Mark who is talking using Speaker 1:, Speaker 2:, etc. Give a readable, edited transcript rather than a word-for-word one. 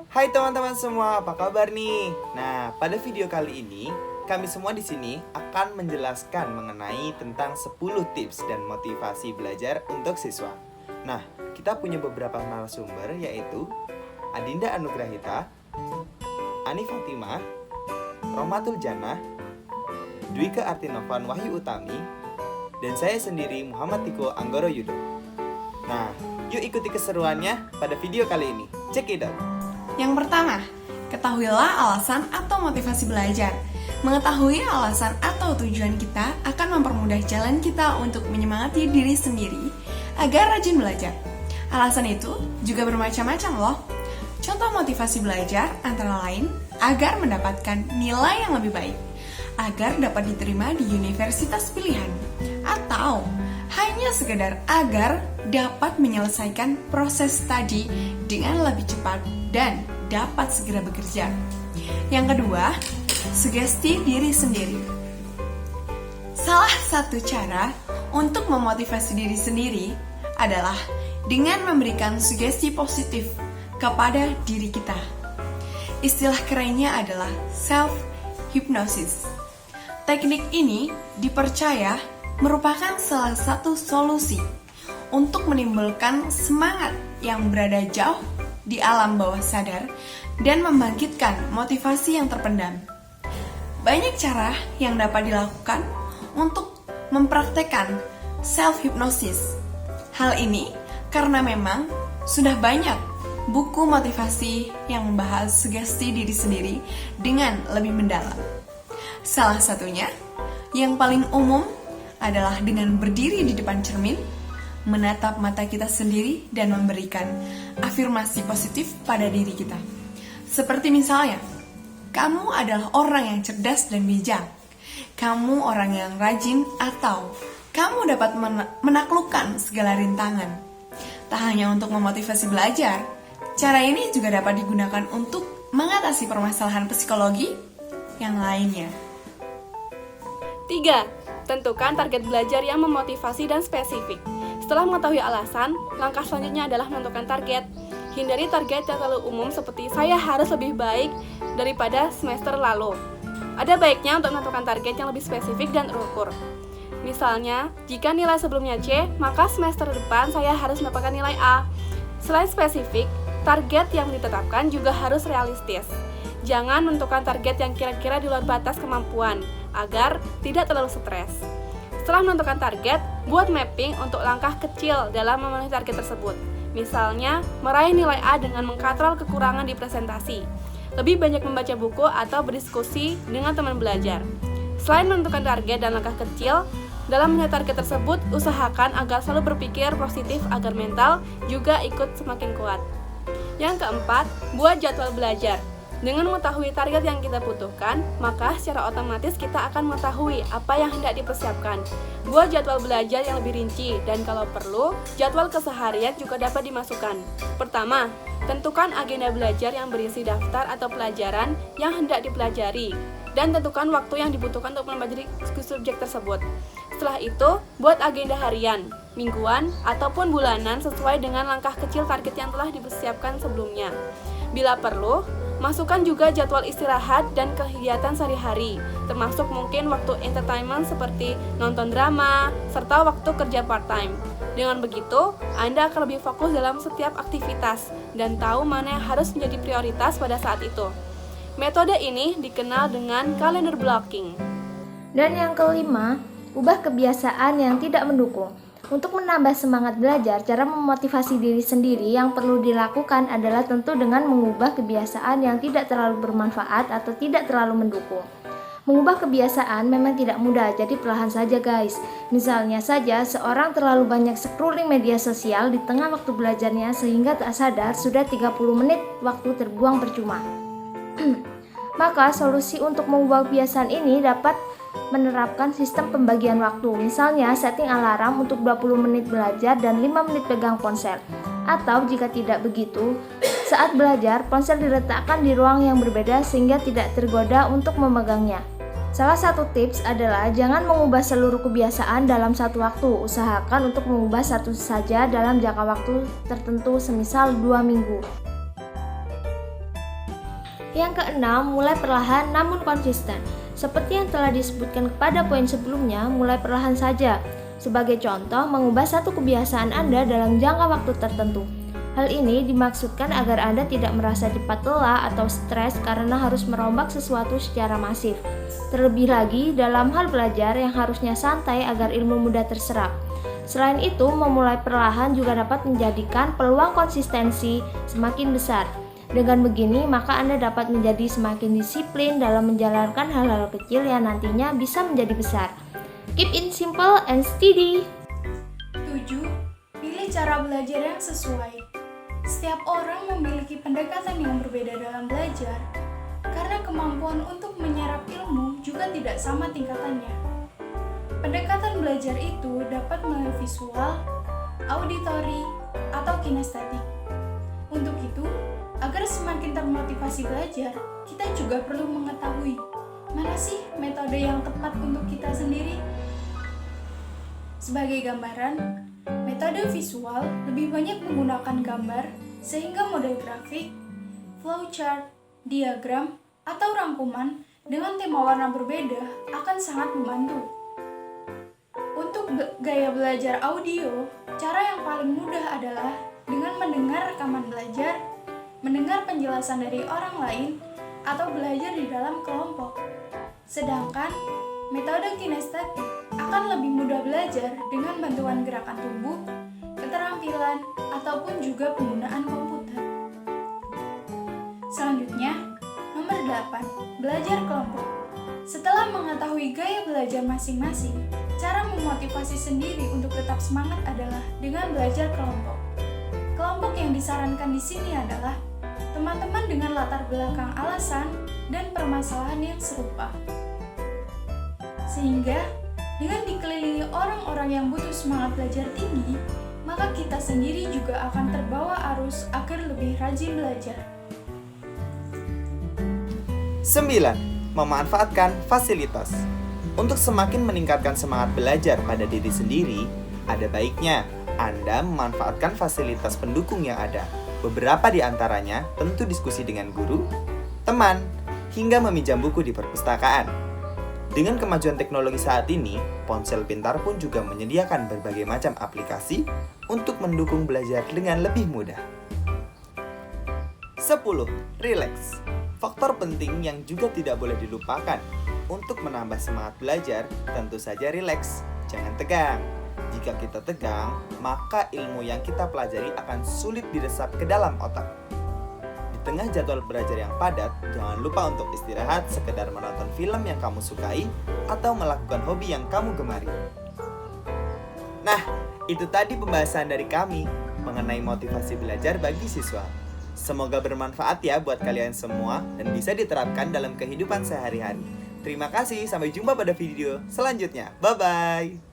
Speaker 1: Hai teman-teman semua, apa kabar nih? Nah, pada video kali ini, kami semua di sini akan menjelaskan mengenai tentang 10 tips dan motivasi belajar untuk siswa. Nah, kita punya beberapa narasumber yaitu Adinda Anugrahita, Ani Fatimah, Rohmatul Jannah, Dwika Artinovan Wahyu Utami, dan saya sendiri Muhammad Tiko Anggoro Yudo. Nah, yuk ikuti keseruannya pada video kali ini. Check it out!
Speaker 2: Yang pertama, ketahuilah alasan atau motivasi belajar. Mengetahui alasan atau tujuan kita akan mempermudah jalan kita untuk menyemangati diri sendiri agar rajin belajar. Alasan itu juga bermacam-macam loh. Contoh motivasi belajar antara lain agar mendapatkan nilai yang lebih baik, agar dapat diterima di universitas pilihan, atau hanya sekedar agar dapat menyelesaikan proses studi dengan lebih cepat dan dapat segera bekerja. Yang kedua, sugesti diri sendiri. Salah satu cara untuk memotivasi diri sendiri adalah dengan memberikan sugesti positif kepada diri kita. Istilah kerennya adalah self-hypnosis. Teknik ini dipercaya merupakan salah satu solusi untuk menimbulkan semangat yang berada jauh di alam bawah sadar dan membangkitkan motivasi yang terpendam. Banyak cara yang dapat dilakukan untuk mempraktekkan self-hypnosis. Hal ini karena memang sudah banyak buku motivasi yang membahas sugesti diri sendiri dengan lebih mendalam. Salah satunya, yang paling umum adalah dengan berdiri di depan cermin, menatap mata kita sendiri dan memberikan afirmasi positif pada diri kita. Seperti misalnya, kamu adalah orang yang cerdas dan bijak, kamu orang yang rajin, atau kamu dapat menaklukkan segala rintangan. Tak hanya untuk memotivasi belajar, cara ini juga dapat digunakan untuk mengatasi permasalahan psikologi yang lainnya.
Speaker 3: 3. Tentukan target belajar yang memotivasi dan spesifik. Setelah mengetahui alasan, langkah selanjutnya adalah menentukan target. Hindari target yang terlalu umum seperti saya harus lebih baik daripada semester lalu. Ada baiknya untuk menentukan target yang lebih spesifik dan terukur. Misalnya, jika nilai sebelumnya C, maka semester depan saya harus mendapatkan nilai A. Selain spesifik, target yang ditetapkan juga harus realistis. Jangan menentukan target yang kira-kira di luar batas kemampuan, agar tidak terlalu stres. Setelah menentukan target, buat mapping untuk langkah kecil dalam memenuhi target tersebut. Misalnya, meraih nilai A dengan mengkatrol kekurangan di presentasi. Lebih banyak membaca buku atau berdiskusi dengan teman belajar. Selain menentukan target dan langkah kecil, dalam memenuhi target tersebut, usahakan agar selalu berpikir positif agar mental juga ikut semakin kuat. Yang keempat, buat jadwal belajar. Dengan mengetahui target yang kita butuhkan, maka secara otomatis kita akan mengetahui apa yang hendak dipersiapkan. Buat jadwal belajar yang lebih rinci, dan kalau perlu, jadwal keseharian juga dapat dimasukkan. Pertama, tentukan agenda belajar yang berisi daftar atau pelajaran yang hendak dipelajari, dan tentukan waktu yang dibutuhkan untuk mempelajari subjek tersebut. Setelah itu, buat agenda harian, mingguan, ataupun bulanan sesuai dengan langkah kecil target yang telah dipersiapkan sebelumnya. Bila perlu, masukkan juga jadwal istirahat dan kegiatan sehari-hari, termasuk mungkin waktu entertainment seperti nonton drama, serta waktu kerja part-time. Dengan begitu, Anda akan lebih fokus dalam setiap aktivitas dan tahu mana yang harus menjadi prioritas pada saat itu. Metode ini dikenal dengan calendar blocking.
Speaker 4: Dan yang kelima, ubah kebiasaan yang tidak mendukung. Untuk menambah semangat belajar, cara memotivasi diri sendiri yang perlu dilakukan adalah tentu dengan mengubah kebiasaan yang tidak terlalu bermanfaat atau tidak terlalu mendukung. Mengubah kebiasaan memang tidak mudah, jadi perlahan saja guys. Misalnya saja, seorang terlalu banyak scrolling media sosial di tengah waktu belajarnya sehingga tak sadar sudah 30 menit waktu terbuang percuma. Maka solusi untuk mengubah kebiasaan ini dapat menerapkan sistem pembagian waktu. Misalnya setting alarm untuk 20 menit belajar dan 5 menit pegang ponsel. Atau jika tidak begitu, saat belajar ponsel diletakkan di ruang yang berbeda sehingga tidak tergoda untuk memegangnya. Salah satu tips adalah jangan mengubah seluruh kebiasaan dalam satu waktu. Usahakan untuk mengubah satu saja dalam jangka waktu tertentu, semisal 2 minggu. Yang keenam, mulai perlahan namun konsisten. Seperti yang telah disebutkan pada poin sebelumnya, mulai perlahan saja. Sebagai contoh, mengubah satu kebiasaan Anda dalam jangka waktu tertentu. Hal ini dimaksudkan agar Anda tidak merasa cepat lelah atau stres karena harus merombak sesuatu secara masif. Terlebih lagi dalam hal belajar yang harusnya santai agar ilmu mudah terserap. Selain itu, memulai perlahan juga dapat menjadikan peluang konsistensi semakin besar. Dengan begini, maka Anda dapat menjadi semakin disiplin dalam menjalankan hal-hal kecil yang nantinya bisa menjadi besar. Keep it simple and steady.
Speaker 2: 7. Pilih cara belajar yang sesuai. Setiap orang memiliki pendekatan yang berbeda dalam belajar, karena kemampuan untuk menyerap ilmu juga tidak sama tingkatannya. Pendekatan belajar itu dapat melalui visual, auditori, atau kinestetik. Untuk itu, agar semakin termotivasi belajar, kita juga perlu mengetahui mana sih metode yang tepat untuk kita sendiri. Sebagai gambaran, metode visual lebih banyak menggunakan gambar sehingga model grafik, flowchart, diagram, atau rangkuman dengan tema warna berbeda akan sangat membantu. Untuk gaya belajar audio, cara yang paling mudah adalah dengan mendengar rekaman belajar, mendengar penjelasan dari orang lain, atau belajar di dalam kelompok. Sedangkan metode kinestetik akan lebih mudah belajar dengan bantuan gerakan tubuh, keterampilan, ataupun juga penggunaan komputer. Selanjutnya, nomor 8, belajar kelompok. Setelah mengetahui gaya belajar masing-masing, cara memotivasi sendiri untuk tetap semangat adalah dengan belajar kelompok. Kelompok yang disarankan di sini adalah teman-teman dengan latar belakang alasan dan permasalahan yang serupa. Sehingga, dengan dikelilingi orang-orang yang butuh semangat belajar tinggi, maka kita sendiri juga akan terbawa arus agar lebih rajin belajar.
Speaker 1: 9. Memanfaatkan fasilitas. Untuk semakin meningkatkan semangat belajar pada diri sendiri, ada baiknya Anda memanfaatkan fasilitas pendukung yang ada. Beberapa di antaranya tentu diskusi dengan guru, teman, hingga meminjam buku di perpustakaan. Dengan kemajuan teknologi saat ini, ponsel pintar pun juga menyediakan berbagai macam aplikasi untuk mendukung belajar dengan lebih mudah. 10. Relax. Faktor penting yang juga tidak boleh dilupakan untuk menambah semangat belajar, tentu saja relax, jangan tegang. Jika kita tegang, maka ilmu yang kita pelajari akan sulit diresap ke dalam otak. Di tengah jadwal belajar yang padat, jangan lupa untuk istirahat, sekedar menonton film yang kamu sukai, atau melakukan hobi yang kamu gemari. Nah, itu tadi pembahasan dari kami mengenai motivasi belajar bagi siswa. Semoga bermanfaat ya buat kalian semua dan bisa diterapkan dalam kehidupan sehari-hari. Terima kasih, sampai jumpa pada video selanjutnya. Bye-bye!